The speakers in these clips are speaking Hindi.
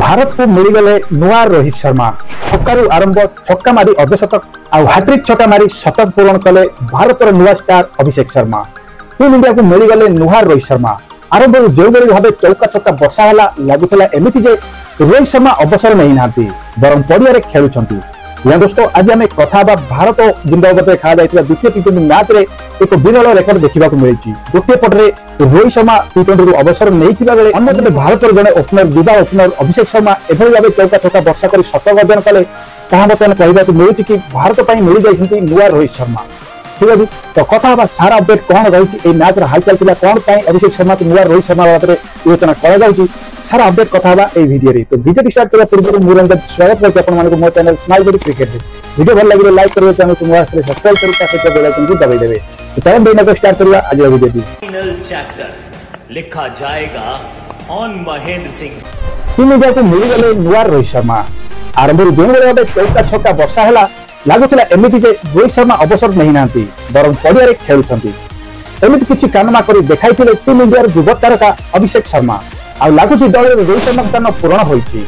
भारत को मिलगले नुआ रोहित शर्मा छक्कू आरंभ छक्का मारी अर्धशतक आउ हाट्रिक छक्का मारी शतक पूरण कले भारत नुआ star Abhishek Sharma. Team India को मिलगले नुआ रोहित शर्मा आरंभ जो भाव चौका छक्का बर्षा है लगुला एमती रोहित शर्मा अवसर नहीं ना बर पड़िया खेलुंट। दोस्तों आज आम कथा भारत जिम्बाब्वे खेल द्वितीय टी20 मैच रे एक विरल रेकर्ड देखा मिली। गोटे पटे रोहित शर्मा टी20 अवसर नहीं बेले अन्यपटे भारत जड़े ओपनर युवा ओपनर अभिषेक शर्मा एभली भाव चौका छक्का वर्षा कर शतक अर्जन कले बर्तमान कहवाक मिलूँ कि भारत मिल जाती नुआ रोहित शर्मा। ठीक अच्छे तो कथा सारा अपडेट कौन रही मैच हालचाल कौन अभिषेक शर्मा को नुआ रोहित शर्मा भाव में विवेचना कर सारा अपडेट कथा वीडियो रे। तो वीडियो स्टार्ट करने पूर्व मुझे स्वागत करते मो channel smile body cricket video भल लगे लाइक करेंगे चैनल को नुआ सब्सक्राइब करके बेल आइकन को दबाई देवे। तो चलो वीडियो स्टार्ट करिए आज वीडियो। फाइनल चैप्टर लिखा जाएगा on Mahendra Singh. Team India को मिलगले नुआ रोहित शर्मा आरंभ जो भाव चौका छक्का वर्षा है लगुला एमती रोहित शर्मा अवसर नहीं ना बर पड़िया खेलुंट। एमती किसी कानमा कर देखाई टीम इंडिया युवा तारका अभिषेक शर्मा आउ लगुच दल रोहित शर्मा स्थान पूरण होती।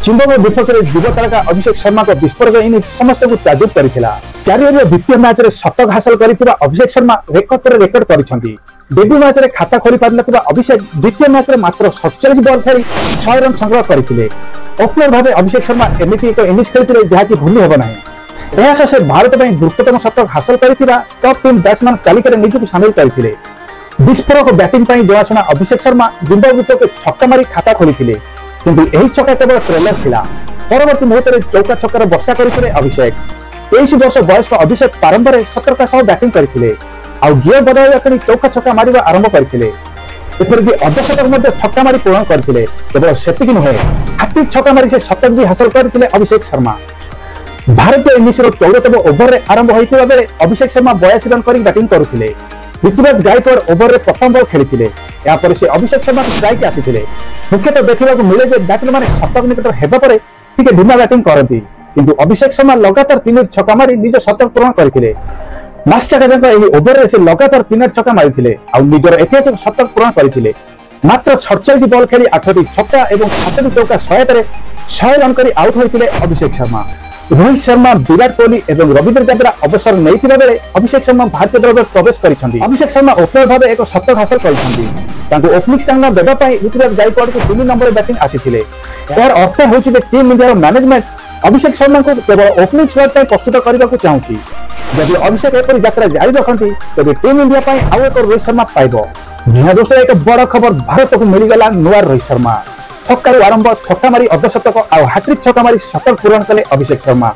जिम्बाब्वे विपक्ष में युवा तारका अभिषेक शर्मा को विस्फोटक इनिंग्स समस्त को ताजुब करथिला। क्यारियर द्वितीय मैच रे शतक हासिल करथिबा अभिषेक शर्मा रेकर्ड पर रेकर्ड करिसंती। डेब्यू मैच रे खाता खोली पारनथिबा अभिषेक द्वितीय मैच रे मात्र 47 बॉल खेली 6 रन संग्रह करथिले। ओपनर भावे अभिषेक शर्मा एमिति एक इनिंग्स खेलिथिले जहाकि भूली हेबो नाही। एहास से भारत में गुरुत्वतम शतक हासिल करथिबा टॉप टीम बैट्समैन तालिकार निजକୁ शामिल करथिले। विस्फोरक बैटिंग जनाशुना अभिषेक शर्मा जिम्बाब्वे को छक्का मारी खाता खोली किंतु यही छक्का केवल ट्रेलर थिला। परवर्ती मुहूर्त में चौका छक्कर वर्षा करथिले अभिषेक। 23 वर्ष वयस्क अभिषेक प्रारंभ में सतर्कता सह बैटिंग करथिले आउ गियर बदलवा करी चौका छक्का मारिबा आरंभ करथिले। एपरिक अर्धशतक छक्का मारी पूर्ण करथिले। केवल सेतिक नुहे हाट्रिक छक्का मारी से शतक भी हासिल करथिले अभिषेक शर्मा। भारतीय इनिंग्स 14तम ओवर रे आरंभ होइतिबा बेले अभिषेक शर्मा 82 रन करी बैटिंग करुथिले। ऋतुराज गायकवाड़ ओवर रे प्रथम बॉल खेली से अभिषेक शर्मा स्ट्राइक आसी। मुख्यतः देखा मिले बैट्समैन माने शतक निकट हेबा परे टिके ढिमा बैटिंग करती किंतु अभिषेक शर्मा लगातार 3 छक्का मारी निज शतक पूर्ण करथिले। मास चकाजंक एही ओवर रे से लगातार 3 छक्का मारिथिले आ निजर ऐतिहासिक शतक पूर्ण करथिले। मात्र 47 बॉल खेली 8टी छक्का एवं 7टी चौका सहायतारे 100 रन करी आउट होइथिले अभिषेक शर्मा। रोहित शर्मा विराट कोहली और रविंद्र जाडेजा अवसर नहीं बेले अभिषेक शर्मा भारतीय दल में प्रवेश करछंती। अभिषेक शर्मा ओपनर भाव एक शतक हासिल करछंती। ओपनिंग स्थान देवा ऋतुराज गायकवाड़ को 3 नंबर बैटिंग आसीथिले। यार अर्थ होछि जे team India management Abhishek Sharma को केवल ओपनिंग स्लॉट में प्रस्तुत करने को चाहूँगी। जब अभिषेक एपरी यात्रा जारी रखती तेज टीम इंडिया आउ एक रोहित शर्मा पाइब। जी हाँ दोस्तों एक बड़ खबर भारत को मिलगला नुआ रोहित शर्मा। छक्कू आरंभ छक्का मारी अर्धशतक आउ हाट्रिक छक्का मारी शतक पूरण कले अभिषेक शर्मा।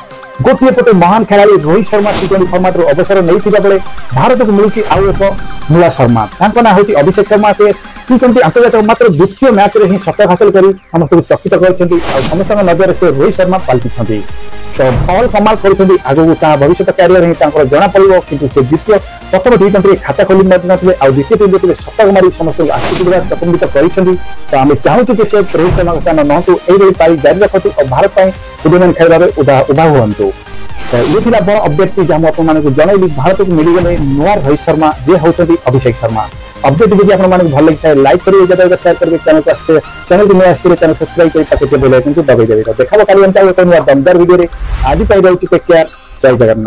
गोटे पटे महान खेलाड़ी रोहित शर्मा टी20 फॉर्मेट अवसर नहीं बेले भारत को मिलूँ आउ एक नुआ शर्मा। ना हूँ अभिषेक शर्मा से टी20 आंतर्जातिक मात्र द्वितीय मैच रे ही शतक हासिल कर समस्त को चकित कर समस्त नजर से रोहित शर्मा पलटि। तो भल कमाल कर भविष्य क्यारियर ही जना पड़ो कि द्वितीय प्रथम टी20 खाता खोली नथिले आ द्वितीय टी20 शतक मारी समस्त आशीर्वाद प्रकम्बित कर। तो आम चाहूँ कि से रोहित शर्मा को स्थान नहतु यही पारी जारी रखतु और भारत टूर्नामेंट खेल उभा हूँ। तो ये थी बड़ अपडेट जहाँ आपको जनइली भारत को मिलगले नुआ रोहित शर्मा जे होती अभिषेक शर्मा। अपडेट जब आपको भल लगी है लाइक करेंगे ज्यादा शेयर करेंगे चैनल को आसते चैनल को नया आसते चैनल सब्सक्राइब कर बेल आइकन को दबाई देवे। तो देखा काली नुआ दमदार वीडियो आज पाई टेक केयर जय जगन्नाथ।